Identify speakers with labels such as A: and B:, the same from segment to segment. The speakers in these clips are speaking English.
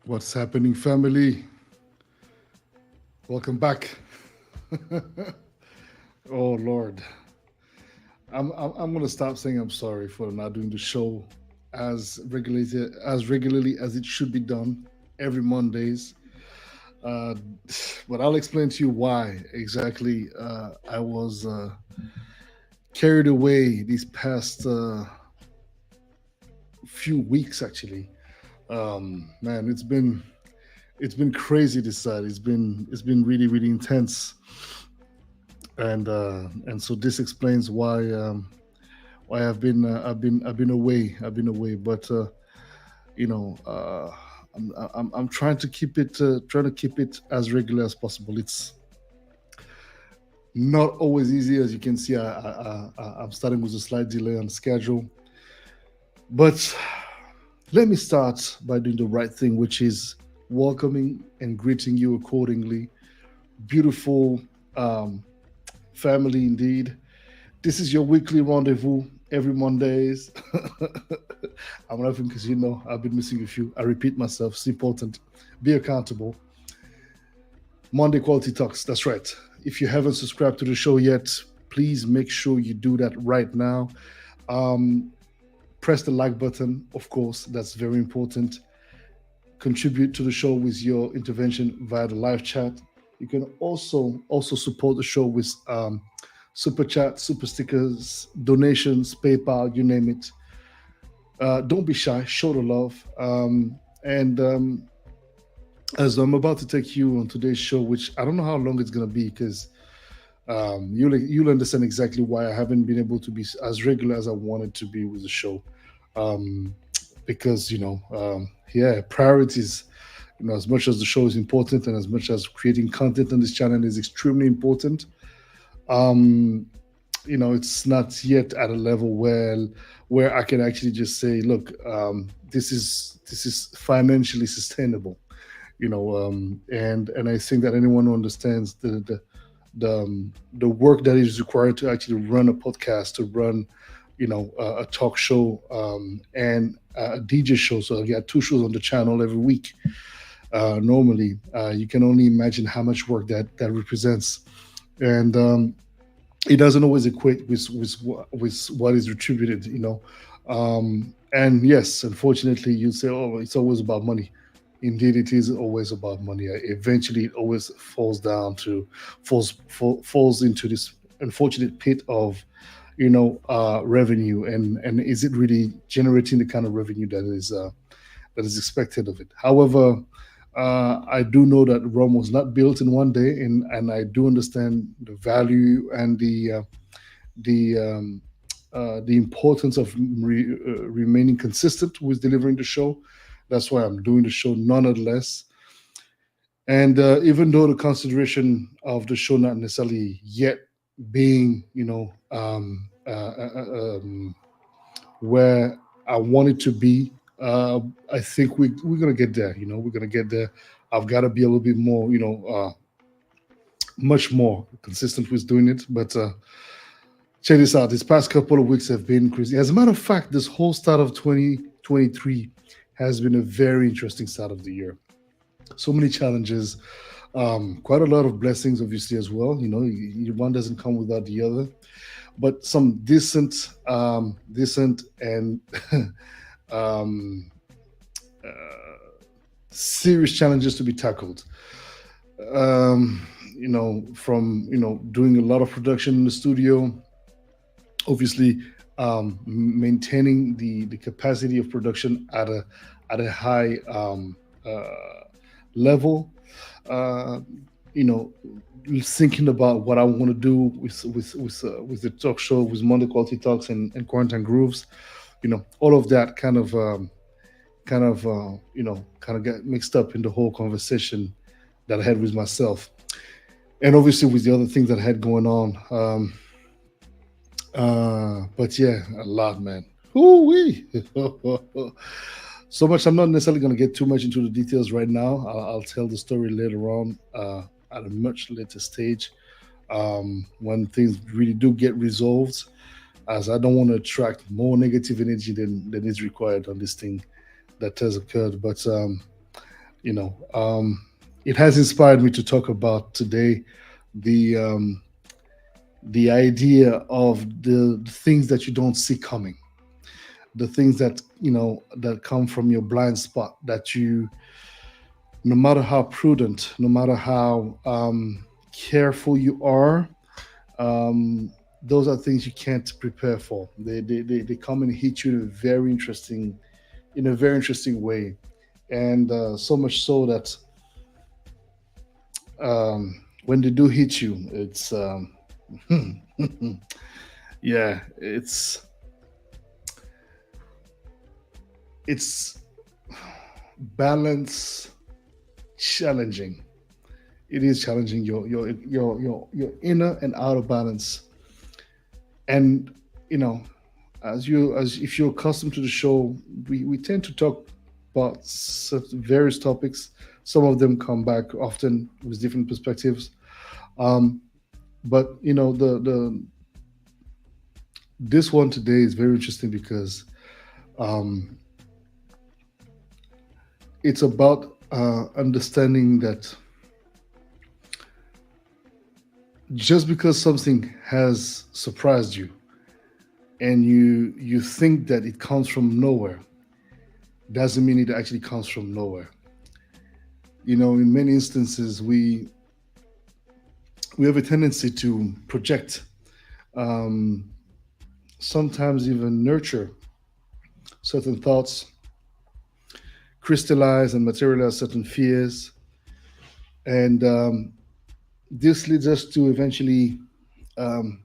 A: What's happening, family? Welcome back. Oh Lord, I'm gonna stop saying I'm sorry for not doing the show as regularly as it should be done every Mondays. Uh, but I'll explain to you why exactly. I was carried away these past few weeks. Actually, man, it's been crazy this side. It's been really intense, and so this explains why I've been away. I've been away, but you know, I'm trying to keep it as regular as possible. It's not always easy, as you can see. I'm starting with a slight delay on schedule, but let me start by doing the right thing, which is welcoming and greeting you accordingly. Beautiful um, family, indeed. This is your weekly rendezvous every Mondays. I'm laughing because I've been missing a few. I repeat myself. It's important. Be accountable. Monday Quality Talks. That's right. If you haven't subscribed to the show yet, please make sure you do that right now. Um, Press the like button, of course. That's very important. Contribute to the show with your intervention via the live chat. You can also support the show with super chat, super stickers, donations, PayPal, you name it. Don't be shy. Show the love. And as I'm about to take you on today's show, which I don't know how long it's gonna be, because you'll understand exactly why I haven't been able to be as regular as I wanted to be with the show. Um, because yeah, priorities. As much as the show is important, and as much as creating content on this channel is extremely important, um, it's not yet at a level where I can actually just say, look, this is financially sustainable. And I think that anyone who understands the work that is required to actually run a podcast, to run a talk show, and a DJ show. So I got two shows on the channel every week. Normally, you can only imagine how much work that represents, and it doesn't always equate with what is retributed. And yes, unfortunately, you say, oh, it's always about money. Indeed, it is always about money. Eventually, it always falls into this unfortunate pit of revenue, and is it really generating the kind of revenue that is expected of it. However, I do know that Rome was not built in one day, and I do understand the value and the importance of remaining consistent with delivering the show. That's why I'm doing the show nonetheless. And even though the consideration of the show not necessarily yet being, where I want it to be, I think we're gonna get there. We're gonna get there. I've got to be a little bit more, much more consistent with doing it. But check this out. These past couple of weeks have been crazy. As a matter of fact, this whole start of 2023 has been a very interesting start of the year. So many challenges, quite a lot of blessings, obviously, as well. One doesn't come without the other, but some decent and um, serious challenges to be tackled. From doing a lot of production in the studio, obviously, maintaining the capacity of production at a high level. Uh, you know, Thinking about what I want to do with the talk show, with Monday Quality Talks and Quarantine Grooves. All of that kind of get mixed up in the whole conversation that I had with myself, and obviously with the other things that I had going on. But yeah, a lot, man. Ooh-wee. So much. I'm not necessarily going to get too much into the details right now. I'll tell the story later on, at a much later stage, when things really do get resolved, as I don't want to attract more negative energy than is required on this thing that has occurred. But You know, it has inspired me to talk about today the the idea of the things that you don't see coming, the things that that come from your blind spot, that you, no matter how prudent, no matter how careful you are, um, those are things you can't prepare for. They come and hit you in a very interesting way, and so much so that when they do hit you, it's yeah, it's balance challenging. It is challenging your inner and outer balance. And you know, as if you're accustomed to the show, we tend to talk about various topics. Some of them come back often with different perspectives. Um, but the this one today is very interesting because um, it's about understanding that just because something has surprised you and you think that it comes from nowhere doesn't mean it actually comes from nowhere. In many instances, we have a tendency to project, um, sometimes even nurture certain thoughts, crystallize and materialize certain fears, and this leads us to eventually, um,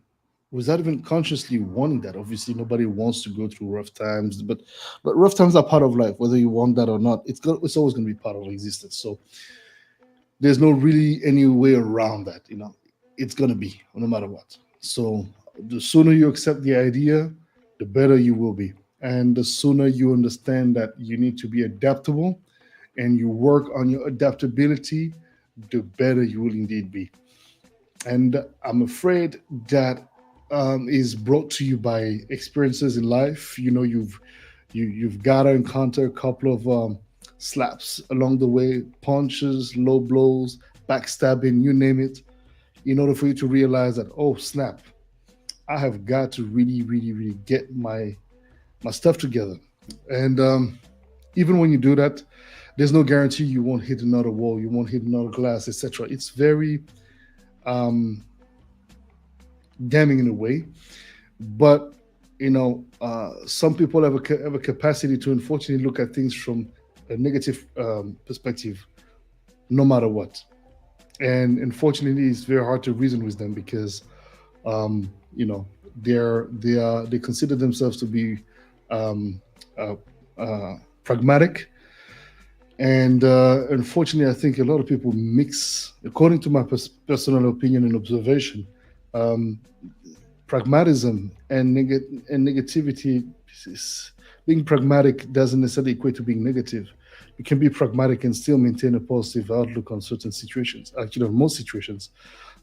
A: without even consciously wanting that. Obviously, nobody wants to go through rough times, but rough times are part of life, whether you want that or not. It's always going to be part of existence. So there's no really any way around that. It's going to be no matter what. So the sooner you accept the idea, the better you will be, and the sooner you understand that you need to be adaptable and you work on your adaptability, the better you will indeed be. And I'm afraid that is brought to you by experiences in life. You've got to encounter a couple of slaps along the way, punches, low blows, backstabbing, you name it, in order for you to realize that, oh snap, I have got to really, really, really get my stuff together. And even when you do that, there's no guarantee you won't hit another wall, you won't hit another glass, etc. It's very um, damning in a way. But some people have a capacity to unfortunately look at things from a negative perspective, no matter what. And unfortunately, it's very hard to reason with them because um, you know they consider themselves to be um, uh, pragmatic. And unfortunately, I think a lot of people mix, according to my personal opinion and observation, um, pragmatism and negativity. Being pragmatic doesn't necessarily equate to being negative. You can be pragmatic and still maintain a positive outlook on certain situations, actually on most situations,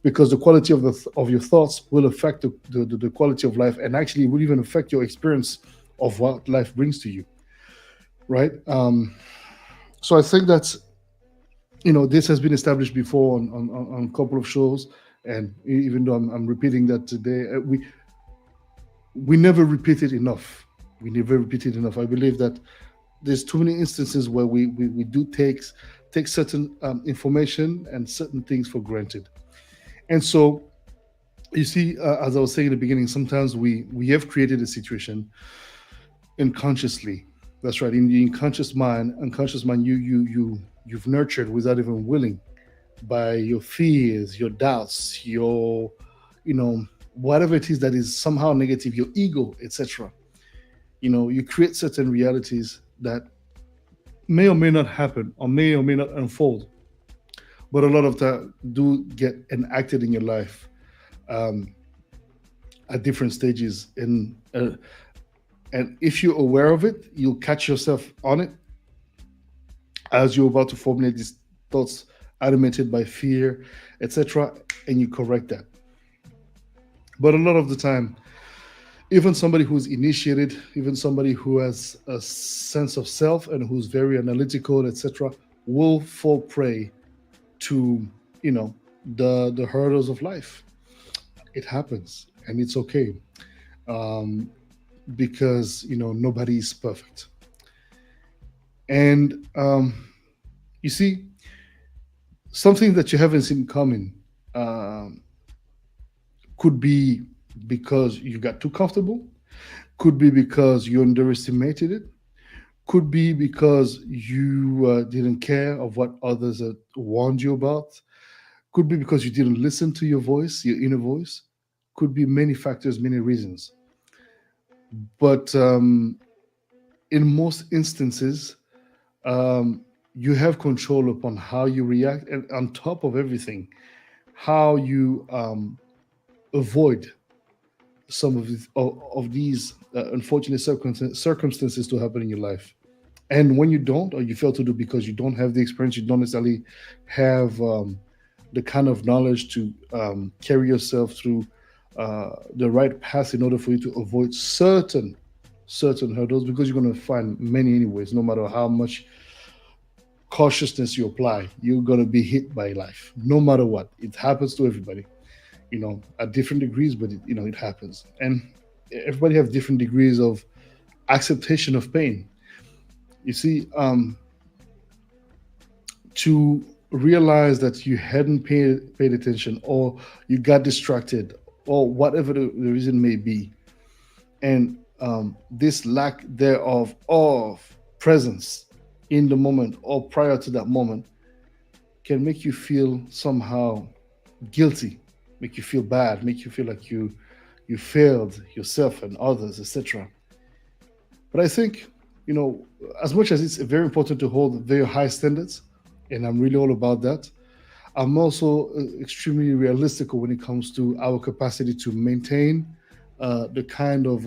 A: because the quality of your thoughts will affect the quality of life, and actually will even affect your experience of what life brings to you, right? So I think that this has been established before on a couple of shows, and even though I'm repeating that today, we never repeat it enough. We never repeat it enough. I believe that there's too many instances where we do take certain information and certain things for granted. And so you see, as I was saying in the beginning, sometimes we have created a situation unconsciously. That's right. In the unconscious mind, you've nurtured without even willing, by your fears, your doubts, your whatever it is that is somehow negative, your ego, etc. You create certain realities that may or may not happen or may not unfold, but a lot of that do get enacted in your life um, at different stages. And if you're aware of it, you'll catch yourself on it as you're about to formulate these thoughts animated by fear, etc., and you correct that. But a lot of the time, even somebody who's initiated, even somebody who has a sense of self and who's very analytical, etc., will fall prey to, you know, the hurdles of life. It happens, and it's okay, um, because nobody is perfect. And you see, something that you haven't seen coming um, could be because you got too comfortable, could be because you underestimated it, could be because you didn't care of what others had warned you about, could be because you didn't listen to your voice, your inner voice, could be many factors, many reasons. But in most instances, um, you have control upon how you react, and on top of everything, how you avoid some of these unfortunate circumstances to happen in your life. And when you don't, or you fail to do because you don't have the experience, you don't necessarily have the kind of knowledge to carry yourself through the right path in order for you to avoid certain hurdles, because you're going to find many anyways. No matter how much cautiousness you apply, you're going to be hit by life, no matter what. It happens to everybody, at different degrees, but it happens. And everybody have different degrees of acceptation of pain. You see, to realize that you hadn't paid attention, or you got distracted, or whatever the reason may be, and this lack thereof of presence in the moment or prior to that moment can make you feel somehow guilty, make you feel bad, make you feel like you failed yourself and others, etc. But I think, as much as it's very important to hold very high standards, and I'm really all about that, I'm also extremely realistic when it comes to our capacity to maintain the kind of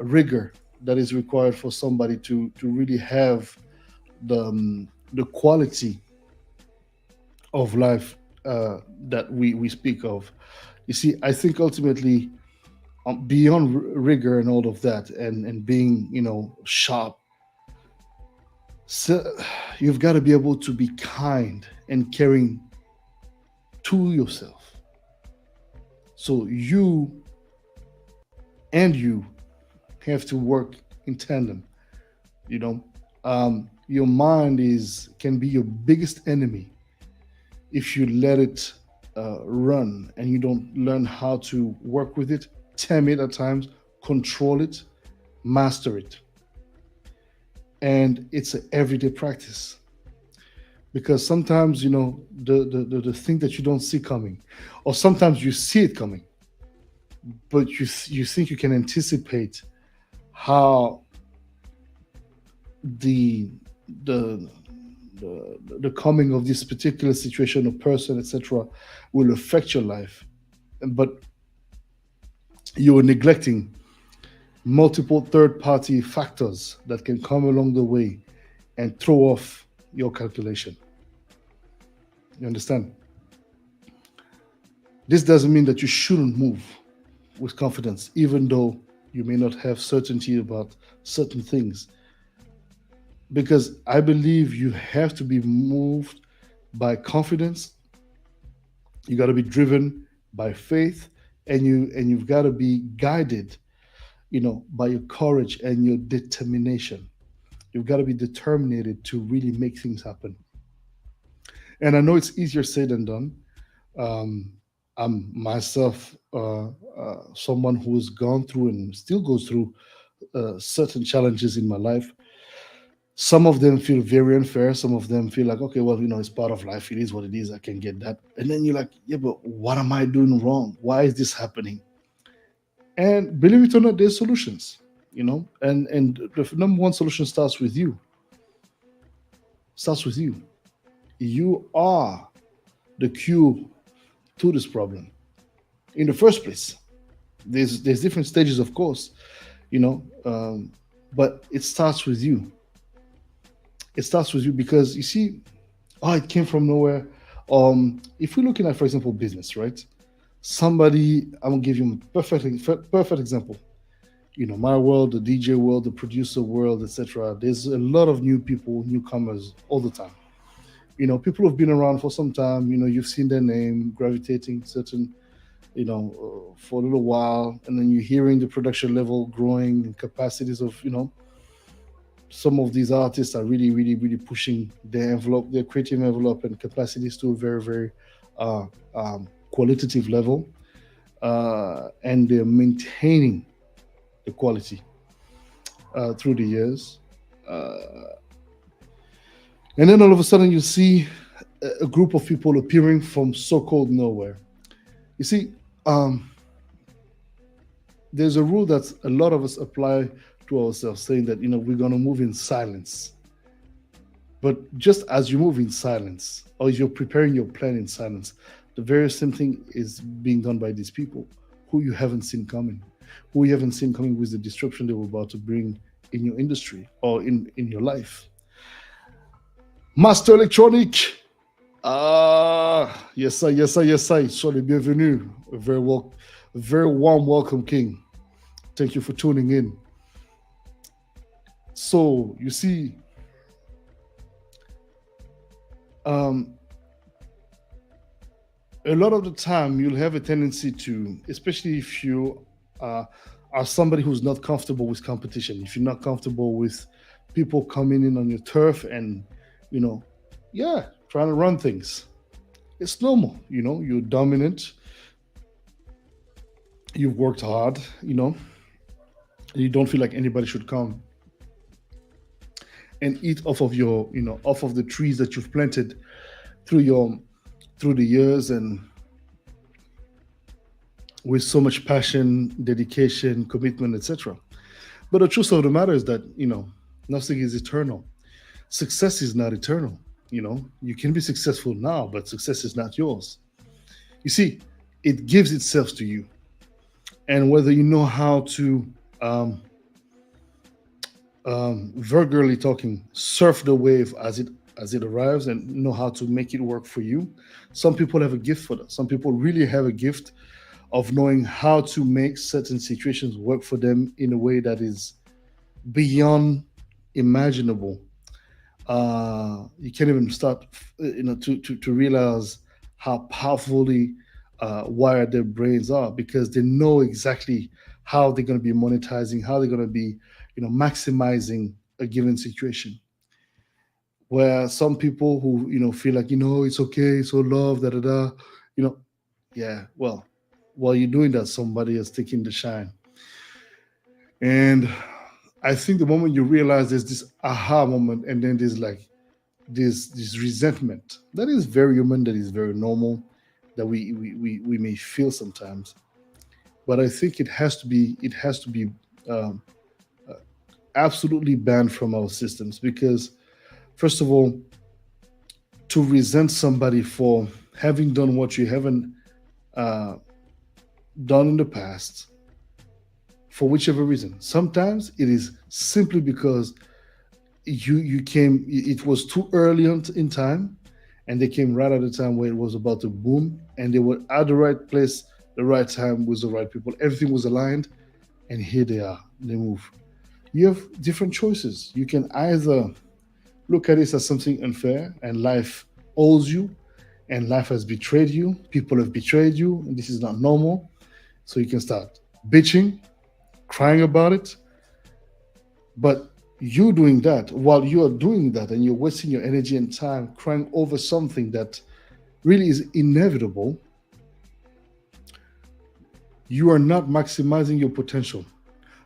A: rigor that is required for somebody to really have the quality of life that we speak of. You see, I think ultimately, beyond rigor and all of that, and being sharp, so you've got to be able to be kind and caring to yourself. So you have to work in tandem. You know, your mind is can be your biggest enemy if you let it run and you don't learn how to work with it, tame it at times, control it, master it. And it's an everyday practice, because sometimes the thing that you don't see coming, or sometimes you see it coming, but you think you can anticipate how the the the coming of this particular situation or person, etc., will affect your life. But you're neglecting multiple third party factors that can come along the way and throw off your calculation. You understand? This doesn't mean that you shouldn't move with confidence, even though you may not have certainty about certain things. Because I believe you have to be moved by confidence. You got to be driven by faith, and you've got to be guided, by your courage and your determination. You've got to be determined to really make things happen. And I know it's easier said than done. Um, I'm myself someone who's gone through and still goes through certain challenges in my life. Some of them feel very unfair. Some of them feel like, okay, well, it's part of life. It is what it is. I can get that. And then you're like, yeah, but what am I doing wrong? Why is this happening? And believe it or not, there's solutions. And the number one solution starts with you. Starts with you. You are the cure to this problem in the first place. There's different stages, of course, but it starts with you. It starts with you because you see, it came from nowhere. If we're looking at, for example, business, right? Somebody, I'm gonna give you a perfect example. my world, the DJ world, the producer world, etc. There's a lot of new people, newcomers all the time. People who've been around for some time. You've seen their name gravitating certain, for a little while, and then you're hearing the production level growing and capacities of, some of these artists are really, really, really pushing their envelope, their creative envelope and capacities to a very, very qualitative level, and they're maintaining the quality through the years. And then all of a sudden, you see a group of people appearing from so-called nowhere. You see, um, there's a rule that a lot of us apply to ourselves, saying that we're going to move in silence. But just as you move in silence, or you're preparing your plan in silence, the very same thing is being done by these people who you haven't seen coming, who you haven't seen coming with the disruption they were about to bring in your industry or in your life. Master Electronic. Yes, sir, yes, sir, yes, sir. Sois le bienvenu. Very warm welcome, King. Thank you for tuning in. So, you see, um, a lot of the time you'll have a tendency to, especially if you are somebody who's not comfortable with competition, if you're not comfortable with people coming in on your turf and, you know, yeah, trying to run things. It's normal, you're dominant, you've worked hard, you don't feel like anybody should come and eat off of your, off of the trees that you've planted through your through the years and with so much passion, dedication, commitment, etc. But the truth of the matter is that, nothing is eternal. Success is not eternal. You can be successful now, but success is not yours. You see, it gives itself to you. And whether you know how to, vulgarly talking, surf the wave as it arrives and know how to make it work for you. Some people have a gift for that. Some people really have a gift of knowing how to make certain situations work for them in a way that is beyond imaginable. You can't even start, to realize how powerfully wired their brains are because they know exactly how they're going to be monetizing, how they're going to be, maximizing a given situation. Where some people who feel like it's okay, so love, da da da, you know, yeah, well, while you're doing that, somebody is taking the shine. And I think the moment you realize there's this aha moment, and then there's like this resentment that is very human, that is very normal, that we may feel sometimes. But I think it has to be um, uh, absolutely banned from our systems because, first of all, to resent somebody for having done what you haven't uh, done in the past for whichever reason. Sometimes it is simply because you came. It was too early in time, and they came right at the time where it was about to boom, and they were at the right place, the right time with the right people. Everything was aligned, and here they are. They move. You have different choices. You can either look at this as something unfair, and life owes you, and life has betrayed you. People have betrayed you, and this is not normal. So you can start bitching, crying about it. But you doing that, while you are doing that and you're wasting your energy and time crying over something that really is inevitable, you are not maximizing your potential.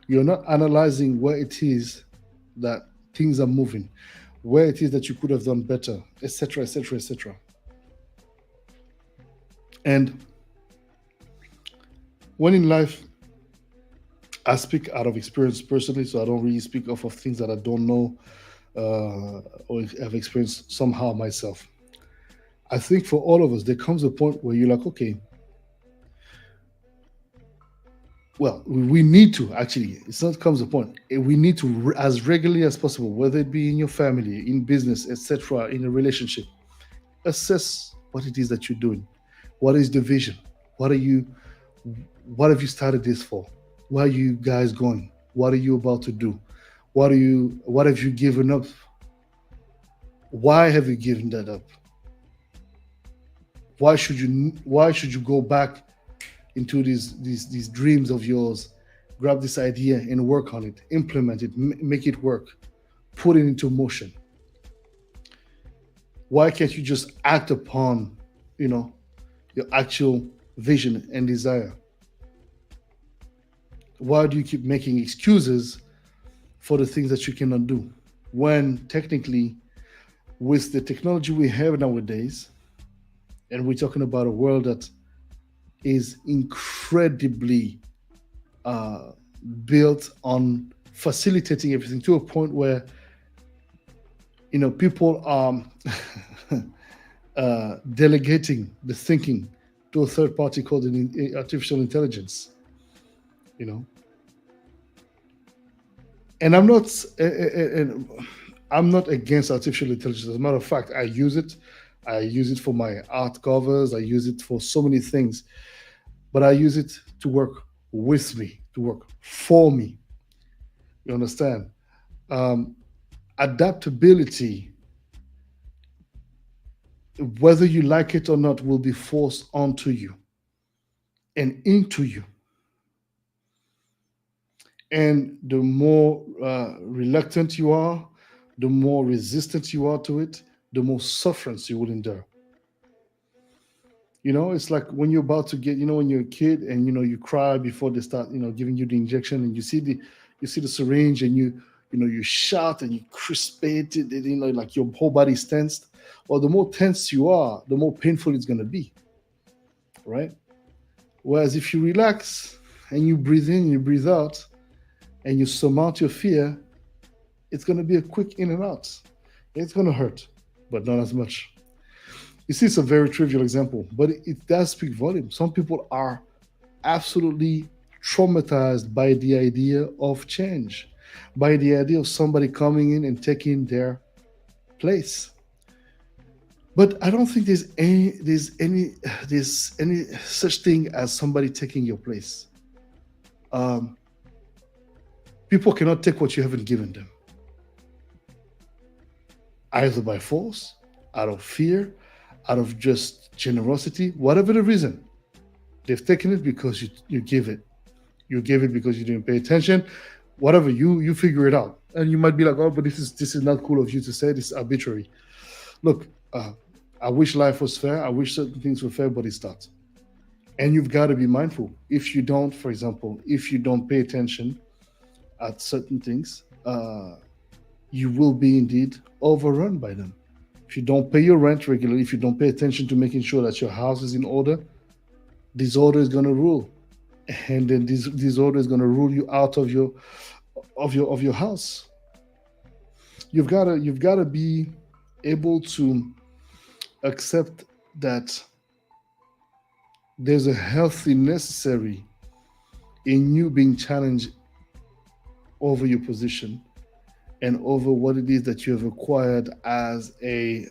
A: You're not analyzing where it is that things are moving, where it is that you could have done better, etc., etc., etc. And when in life, I speak out of experience personally, so I don't really speak off of things that I don't know or have experienced somehow myself. I think for all of us, there comes a point where you're like, okay, well, we need to actually, it's not comes a point, we need to, as regularly as possible, whether it be in your family, in business, etc., in a relationship, assess what it is that you're doing. What is the vision? What are you, what have you started this for? Where are you guys going? What are you about to do? What have you given up? Why have you given that up? Why should you go back into these dreams of yours, grab this idea and work on it, implement it, make it work, put it into motion? Why can't you just act upon, you know, your actual vision and desire? Why do you keep making excuses for the things that you cannot do? When technically, with the technology we have nowadays, and we're talking about a world that is incredibly uh, built on facilitating everything to a point where people are delegating the thinking to a third party called artificial intelligence. You know, and I'm not against artificial intelligence. As a matter of fact, I use it. I use it for my art covers. I use it for so many things. But I use it to work with me, to work for me. You understand? Um, Adaptability, whether you like it or not, will be forced onto you and into you. And the more reluctant you are, the more resistant you are to it, the more sufferance you will endure. It's like when you're about to get, when you're a kid and you cry before they start, giving you the injection, and you see the syringe, and you shout and you crispate it, and, like your whole body's tensed. Well, the more tense you are, the more painful it's gonna be, right? Whereas if you relax and you breathe in, you breathe out, and you surmount your fear, it's gonna be a quick in and out. It's gonna hurt, but not as much. You see, it's a very trivial example, but it does speak volume. Some people are absolutely traumatized by the idea of change, by the idea of somebody coming in and taking their place. But I don't think there's any such thing as somebody taking your place. Um, People cannot take what you haven't given them, either by force, out of fear, out of just generosity, whatever the reason. They've taken it because you give it. You gave it because you didn't pay attention. Whatever, you figure it out. And you might be like, oh, but this is not cool of you to say. This is arbitrary. Look, I wish life was fair. I wish certain things were fair, but it's not. And you've got to be mindful. If you don't, for example, if you don't pay attention at certain things, you will be indeed overrun by them. If you don't pay your rent regularly, if you don't pay attention to making sure that your house is in order, disorder is going to rule, and then this disorder is going to rule you out of your house. You've got to be able to accept that there's a healthy necessary in you being challenged over your position and over what it is that you have acquired as a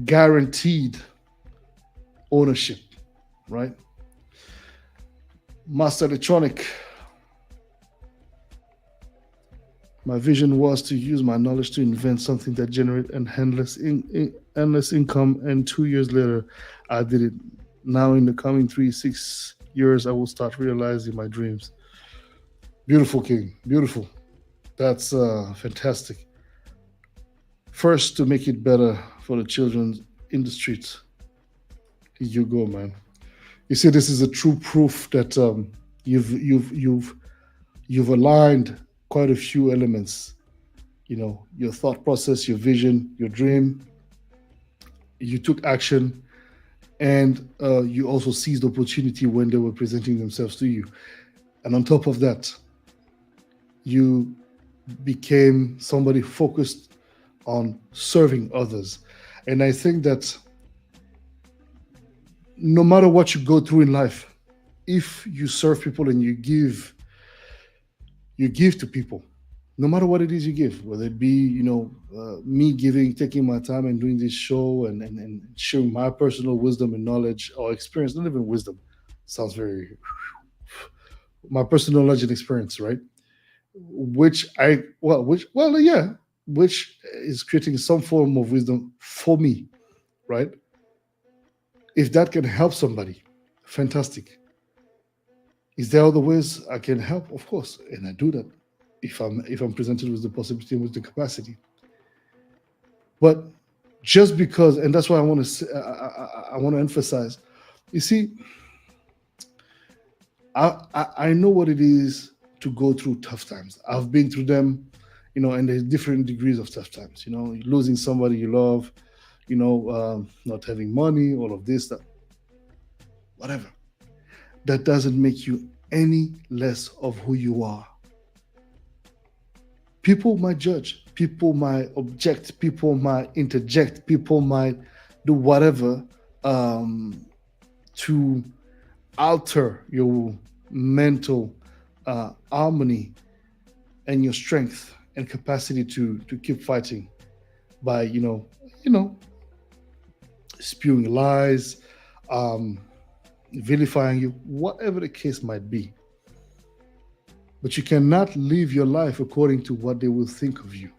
A: guaranteed ownership, right? Master Electronic, my vision was to use my knowledge to invent something that generate an endless income, and 2 years later, I did it. Now, in the coming 3 6 years, I will start realizing my dreams. Beautiful, King. Beautiful. That's fantastic. First, to make it better for the children in the streets. Here you go, man. You see, this is a true proof that you've aligned quite a few elements. Your thought process, your vision, your dream. You took action, and you also seized opportunity when they were presenting themselves to you. And on top of that, you became somebody focused on serving others. And I think that no matter what you go through in life, if you serve people and you give to people, no matter what it is you give, whether it be me giving, taking my time and doing this show, and sharing my personal wisdom and knowledge or experience, not even wisdom, Sounds very my personal knowledge and experience, right? Yeah, which is creating some form of wisdom for me, right? If that can help somebody, fantastic. Is there other ways I can help? Of course, and I do that if I'm presented with the possibility and with the capacity. But just because, and that's why I want to I want to emphasize. You see, I know what it is to go through tough times. I've been through them, and there's different degrees of tough times. Losing somebody you love, not having money, all of this, that, whatever. That doesn't make you any less of who you are. People might judge, people might object, people might interject, people might do whatever to alter your mental harmony and your strength and capacity to keep fighting by spewing lies, um, vilifying you, whatever the case might be. But you cannot live your life according to what they will think of you.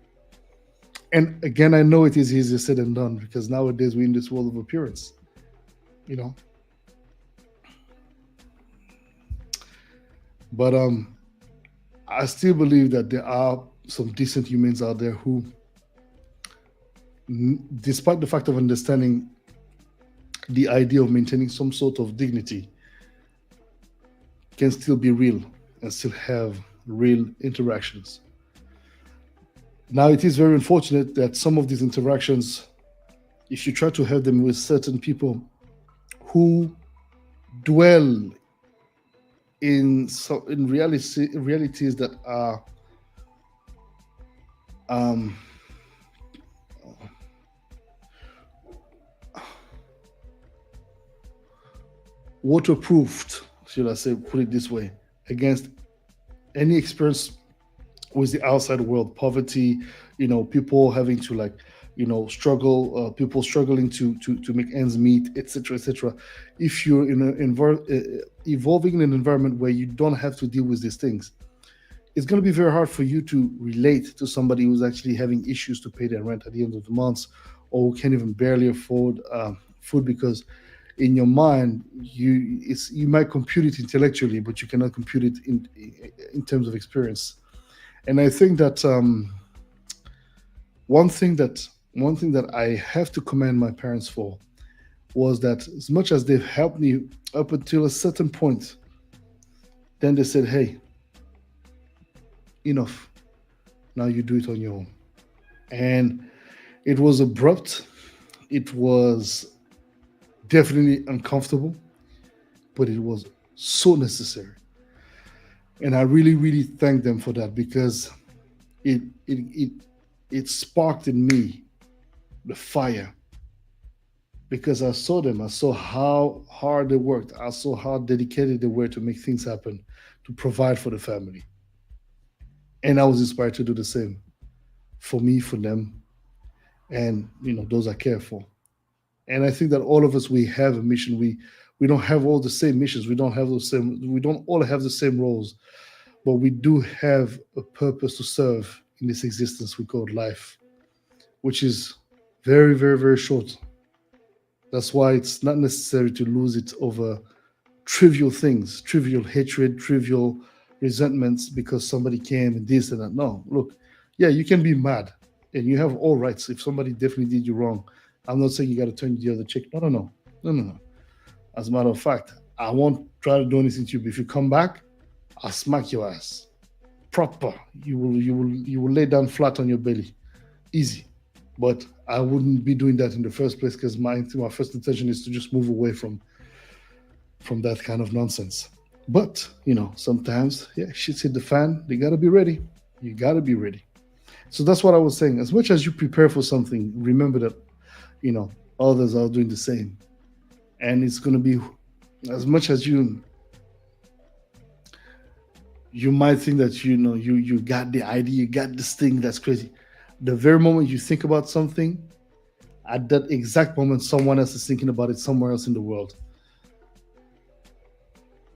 A: And again, I know it is easier said than done because nowadays we're in this world of appearance, you know. But I still believe that there are some decent humans out there who, despite the fact of understanding the idea of maintaining some sort of dignity, can still be real and still have real interactions. Now, it is very unfortunate that some of these interactions, if you try to have them with certain people who dwell in realities that are um, waterproofed, should I say, put it this way, against any experience with the outside world, poverty, people having to struggle, people struggling to make ends meet, etc., etc. If you're evolving in an environment where you don't have to deal with these things, it's going to be very hard for you to relate to somebody who's actually having issues to pay their rent at the end of the month, or who can't even barely afford food because in your mind you might compute it intellectually, but you cannot compute it in terms of experience. And I think that one thing that one thing that I have to commend my parents for was that as much as they've helped me up until a certain point, then they said, "Hey, enough. Now you do it on your own." And it was abrupt. It was definitely uncomfortable, but it was so necessary. And I really, really thank them for that because it it it it sparked in me the fire because I saw them. I saw how hard they worked. I saw how dedicated they were to make things happen, to provide for the family. And I was inspired to do the same for me, for them, and those I care for. And I think that all of us, we have a mission. We don't have all the same missions. We don't have those same. We don't all have the same roles, but we do have a purpose to serve in this existence we call life, which is very, very, very short. That's why it's not necessary to lose it over trivial things, trivial hatred, trivial resentments because somebody came and this and that. No, look, yeah, you can be mad and you have all rights. If somebody definitely did you wrong, I'm not saying you got to turn the other cheek. No, no, no, no, no, no. As a matter of fact, I won't try to do anything to you. But if you come back, I'll smack your ass. Proper. You will lay down flat on your belly. Easy. But I wouldn't be doing that in the first place because my first intention is to just move away from that kind of nonsense. But sometimes, yeah, shit's hit the fan. They gotta be ready. You gotta be ready. So that's what I was saying. As much as you prepare for something, remember that others are doing the same, and it's gonna be as much as you might think that you got the idea, you got this thing that's crazy. The very moment you think about something, at that exact moment, someone else is thinking about it somewhere else in the world.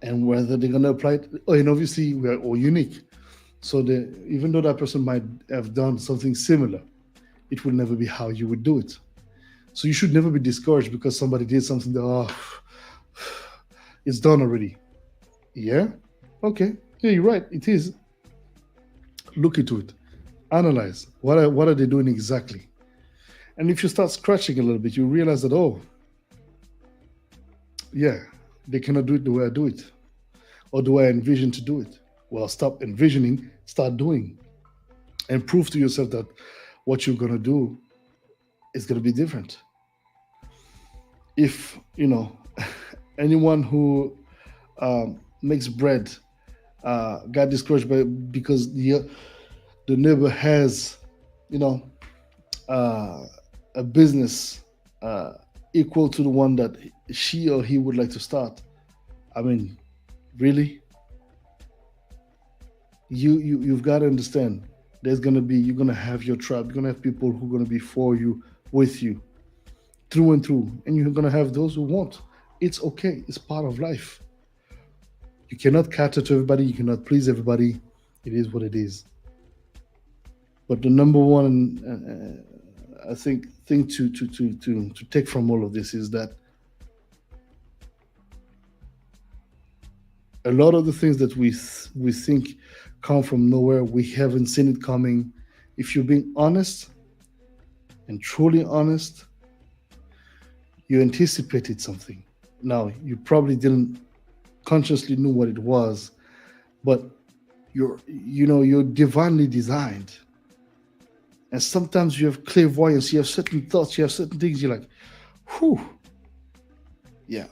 A: and whether they're going to apply it. Oh, and obviously, we are all unique. So even though that person might have done something similar, it will never be how you would do it. So you should never be discouraged because somebody did something that, oh, it's done already. Yeah? Okay. Yeah, you're right. It is. Look into it. Analyze. What are they doing exactly? And if you start scratching a little bit, you realize that, oh, yeah, they cannot do it the way I do it, or the way I envision to do it. Well, stop envisioning, start doing, and prove to yourself that what you're going to do is going to be different. If, anyone who makes bread got discouraged because the neighbor has, you know, a business equal to the one that she or he would like to start. I mean, really? You've got to understand. You're gonna have your tribe. You're gonna have people who are gonna be for you, with you, through and through, and you're gonna have those who won't. It's okay. It's part of life. You cannot cater to everybody. You cannot please everybody. It is what it is. But the number one, I think, thing to take from all of this is that a lot of the things that we think come from nowhere, we haven't seen it coming. If you're being honest and truly honest, you anticipated something. Now, you probably didn't consciously know what it was, but you're divinely designed. And sometimes you have clairvoyance, you have certain thoughts, you have certain things, you're like, whew. Yeah.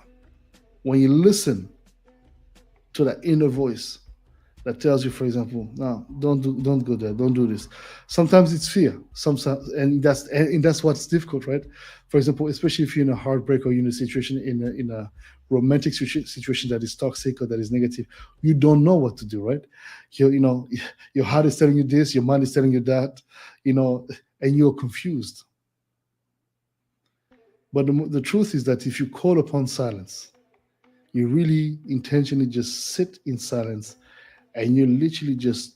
A: When you listen to that inner voice that tells you, for example, no, don't go there, don't do this. Sometimes it's fear. Sometimes, and that's what's difficult, right? For example, especially if you're in a heartbreak or you're in a situation in a romantic situation that is toxic or that is negative, you don't know what to do, right? Your heart is telling you this, your mind is telling you that, and you're confused. But the truth is that if you call upon silence, you really intentionally just sit in silence and you literally just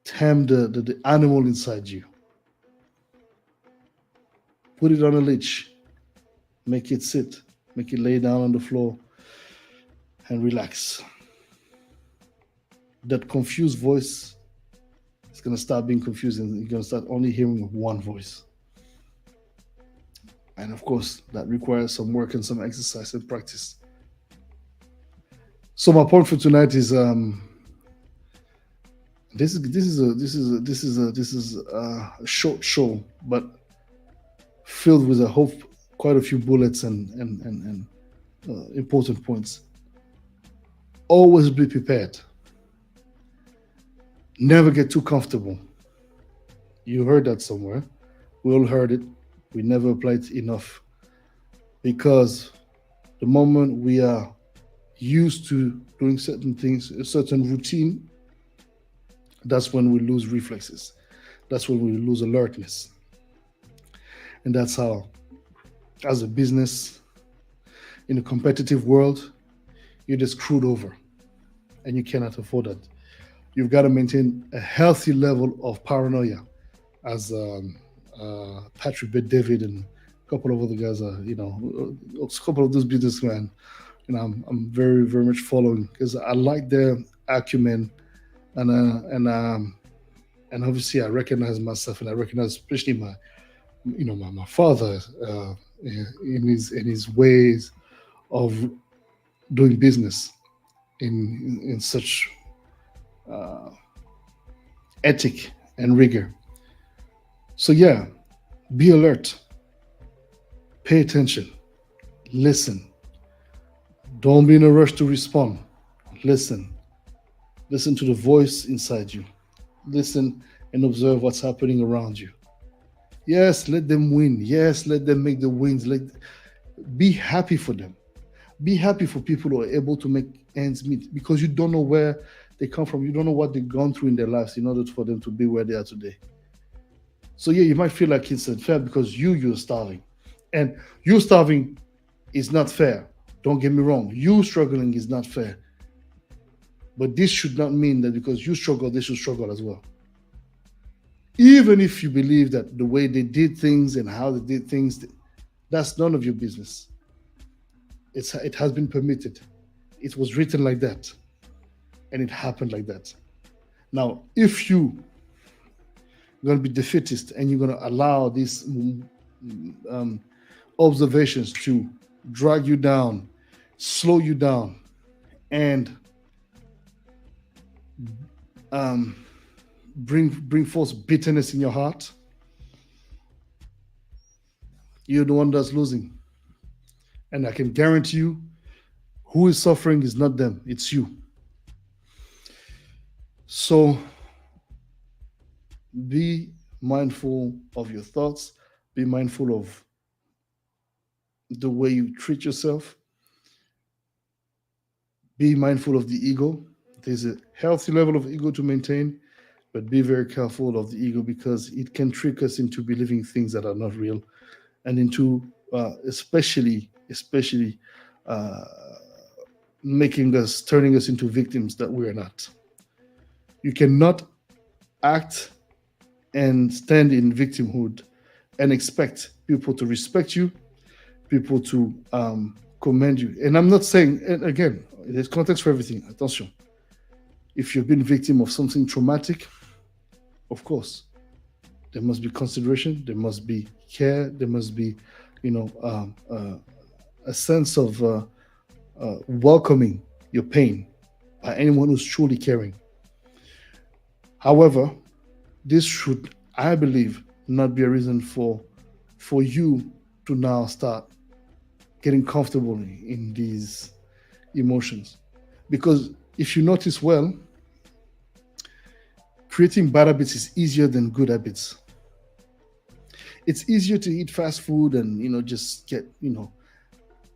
A: tame the animal inside you. Put it on a leash, make it sit, make it lay down on the floor and relax. That confused voice is going to start being confused and you're going to start only hearing one voice. And of course, that requires some work and some exercise and practice. So my point for tonight is this is a short show, but filled with, I hope, quite a few bullets and important points. Always be prepared. Never get too comfortable. You heard that somewhere. We all heard it. We never applied it enough. Because the moment we are used to doing certain things, a certain routine, that's when we lose reflexes. That's when we lose alertness. And that's how, as a business, in a competitive world, you're just screwed over. And you cannot afford that. You've got to maintain a healthy level of paranoia, as Patrick Bet-David and a couple of other guys are, a couple of those businessmen, I'm very, very much following because I like their acumen, and obviously I recognize myself, and I recognize especially my father in his ways of doing business in such ethic and rigor. So yeah, be alert, pay attention, listen. Don't be in a rush to respond. Listen to the voice inside you. Listen and observe what's happening around you. Yes, let them win. Yes, let them make the wins. Be happy for them. Be happy for people who are able to make ends meet, because you don't know where they come from. You don't know what they've gone through in their lives in order for them to be where they are today. So yeah, you might feel like it's unfair because you're starving. And you starving is not fair. Don't get me wrong, you struggling is not fair. But this should not mean that because you struggle, they should struggle as well. Even if you believe that the way they did things and how they did things, that's none of your business. It has been permitted. It was written like that, and it happened like that. Now, if you are going to be defeatist and you're going to allow these um, observations to drag you down, slow you down, and um, bring forth bitterness in your heart, you're the one that's losing. And I can guarantee you, who is suffering is not them, it's you. So be mindful of your thoughts, be mindful of the way you treat yourself, be mindful of the ego. There's a healthy level of ego to maintain, but be very careful of the ego because it can trick us into believing things that are not real and into especially uh, turning us into victims that we are not. You cannot act and stand in victimhood and expect people to respect you, people to commend you. And I'm not saying, and again, there's context for everything. Attention. If you've been victim of something traumatic, of course, there must be consideration, there must be care, there must be, a sense of welcoming your pain by anyone who's truly caring. However, this should, I believe, not be a reason for you to now start getting comfortable in these emotions. Because if you notice well, creating bad habits is easier than good habits. It's easier to eat fast food and just get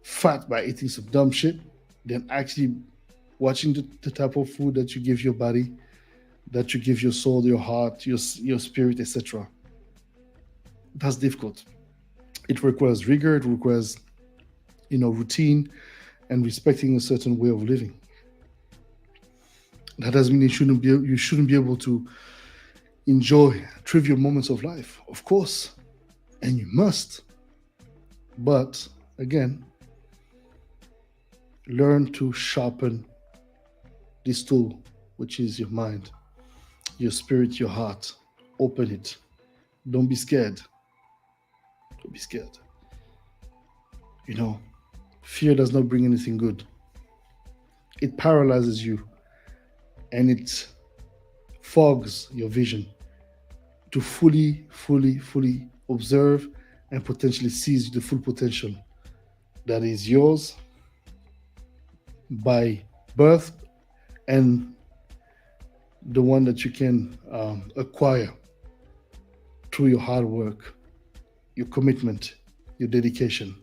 A: fat by eating some dumb shit than actually watching the type of food that you give your body, that you give your soul, your heart, your spirit, etc. That's difficult. It requires rigor, it requires routine and respecting a certain way of living. That doesn't mean you shouldn't be able to enjoy trivial moments of life, of course, and you must. But again, learn to sharpen this tool, which is your mind, your spirit, your heart. Open it. Don't be scared. Don't be scared. Fear does not bring anything good. It paralyzes you and it fogs your vision to fully observe and potentially seize the full potential that is yours by birth and the one that you can acquire through your hard work, your commitment, your dedication.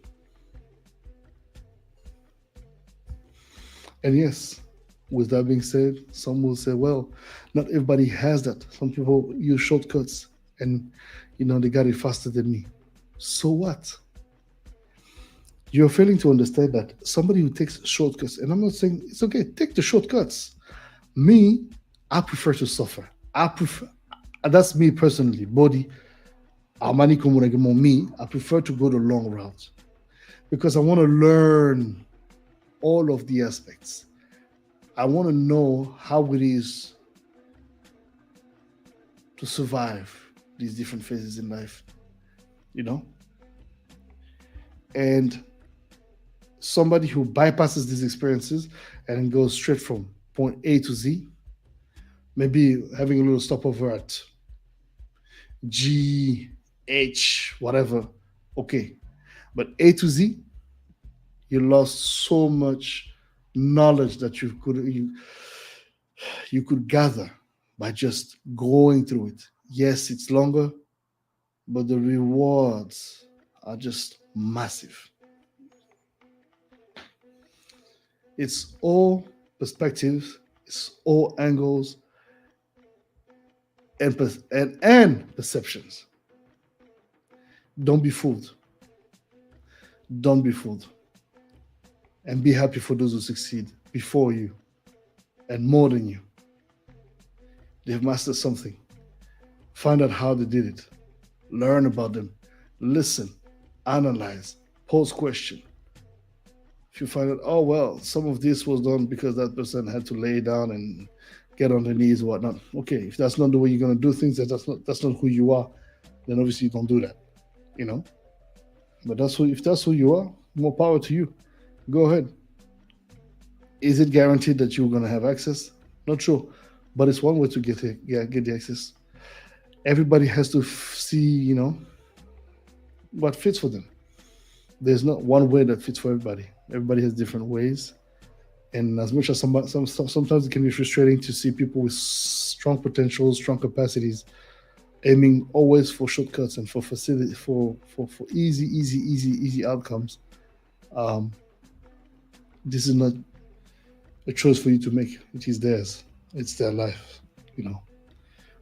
A: And yes, with that being said, some will say, well, not everybody has that. Some people use shortcuts and, they got it faster than me. So what? You're failing to understand that somebody who takes shortcuts, and I'm not saying it's okay, take the shortcuts. Me, I prefer to suffer. That's me personally, Boddhi. Me, I prefer to go the long route because I want to learn all of the aspects. I want to know how it is to survive these different phases in life, And somebody who bypasses these experiences and goes straight from point A to Z, maybe having a little stopover at G, H, whatever, okay. But A to Z, you lost so much knowledge that you could gather by just going through it. Yes, it's longer, but the rewards are just massive. It's all perspectives, it's all angles and perceptions. Don't be fooled. Don't be fooled. and be happy for those who succeed before you and more than you. They've mastered something. Find out how they did it. Learn about them. Listen. Analyze. Pose question. If you find out, oh well, some of this was done because that person had to lay down and get on their knees or whatnot. Okay, if that's not the way you're gonna do things, that's not who you are, then obviously you don't do that. You know? But if that's who you are, more power to you. Go ahead. Is it guaranteed that you're gonna have access? Not sure. But it's one way to get it, get the access. Everybody has to see, what fits for them. There's not one way that fits for everybody. Everybody has different ways, and as much as sometimes it can be frustrating to see people with strong potential, strong capacities, aiming always for shortcuts and for facility for easy outcomes. Um, this is not a choice for you to make. It is theirs. It's their life.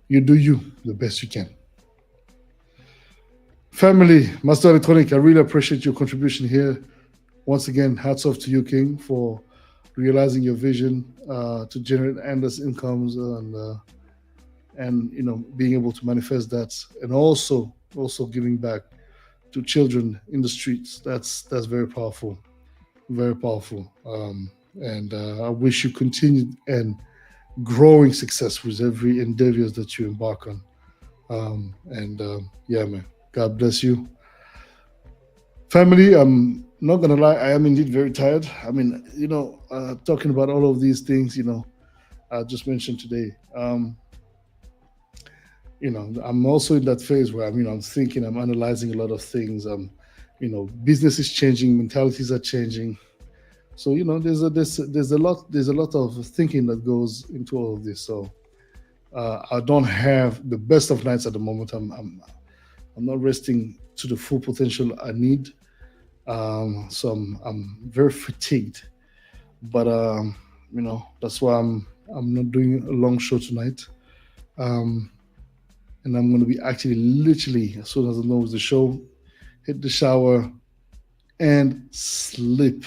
A: You do you the best you can. Family, Master Electronic, I really appreciate your contribution here. Once again, hats off to you, King, for realizing your vision to generate endless incomes and being able to manifest that, and also giving back to children in the streets. That's very powerful, very powerful. And I wish you continued and growing success with every endeavors that you embark on. Yeah, man. God bless you. Family, I'm not gonna lie, I am indeed very tired. I mean, talking about all of these things, I just mentioned today. I'm also in that phase where I'm thinking, I'm analyzing a lot of things. Business is changing, mentalities are changing. So there's a lot of thinking that goes into all of this. So I don't have the best of nights at the moment. I'm not resting to the full potential I need. So I'm very fatigued. But that's why I'm not doing a long show tonight. And I'm going to be actually literally, as soon as I know it's the show, hit the shower and sleep.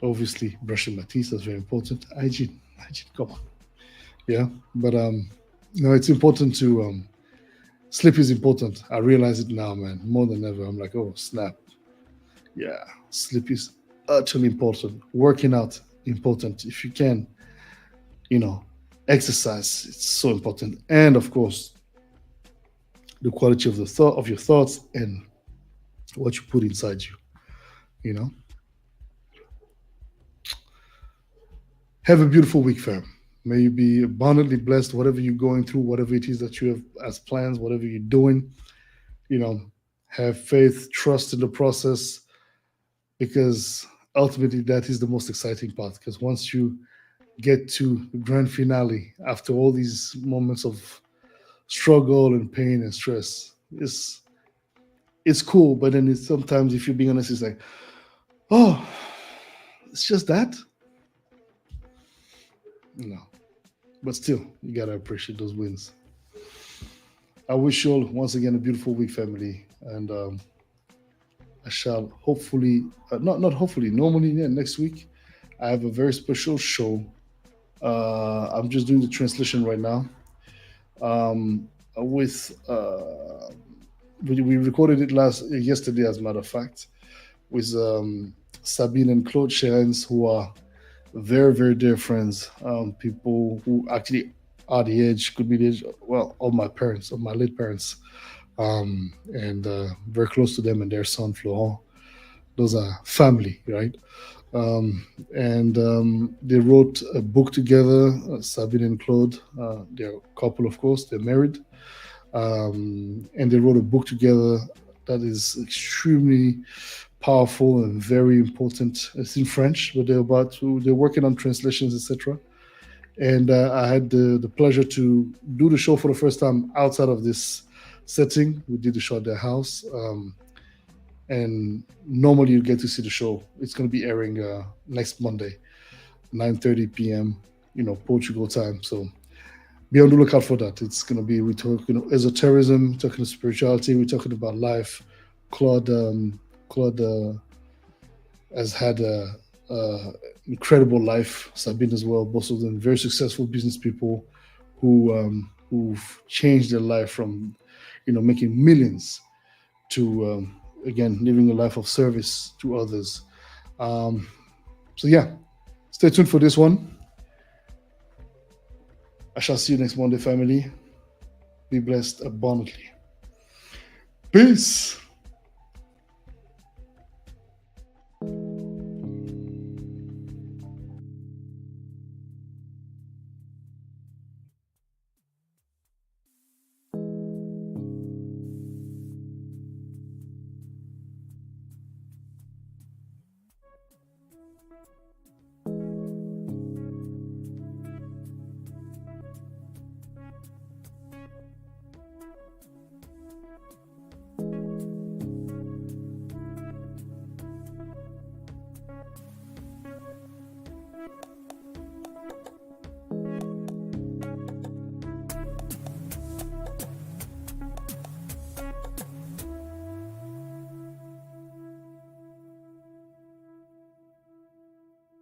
A: Obviously, brushing my teeth, that's very important. Hygiene, come on. Yeah, but it's important to sleep is important. I realize it now, man, more than ever. I'm like, oh snap. Yeah, sleep is utterly important. Working out, important. If you can, exercise, it's so important. And of course, the quality of your thoughts and what you put inside you. Have a beautiful week, fam. May you be abundantly blessed, whatever you're going through, whatever it is that you have as plans, whatever you're doing. Have faith, trust in the process, because ultimately that is the most exciting part. Because once you get to the grand finale, after all these moments of struggle and pain and stress, it's cool. But then sometimes, if you're being honest, it's like, oh, it's just that. But still, you gotta appreciate those wins. I wish you all once again a beautiful week, family, and I shall hopefully, not hopefully, normally, next week I have a very special show. I'm just doing the translation right now. With we recorded it yesterday, as a matter of fact, with Sabine and Claude Sherens, who are very, very dear friends, people who actually are the age, could be the age, well, of my late parents, and very close to them and their son, Florent. Those are family, right? And they wrote a book together, Sabine and Claude. They're a couple, of course, they're married. And they wrote a book together that is extremely powerful and very important. It's in French, but they're working on translations, etc. And I had the pleasure to do the show for the first time outside of this setting. We did the show at their house, and normally you get to see the show. It's going to be airing next Monday, 9:30 p.m. Portugal time. So be on the lookout for that. It's going to be, we're talking esotericism, we're talking spirituality, we're talking about life. Claude has had a incredible life. Sabine as well, both of them very successful business people who've changed their life from, making millions to again living a life of service to others. Um, so yeah, stay tuned for this one. I shall see you next Monday, family. Be blessed abundantly. Peace.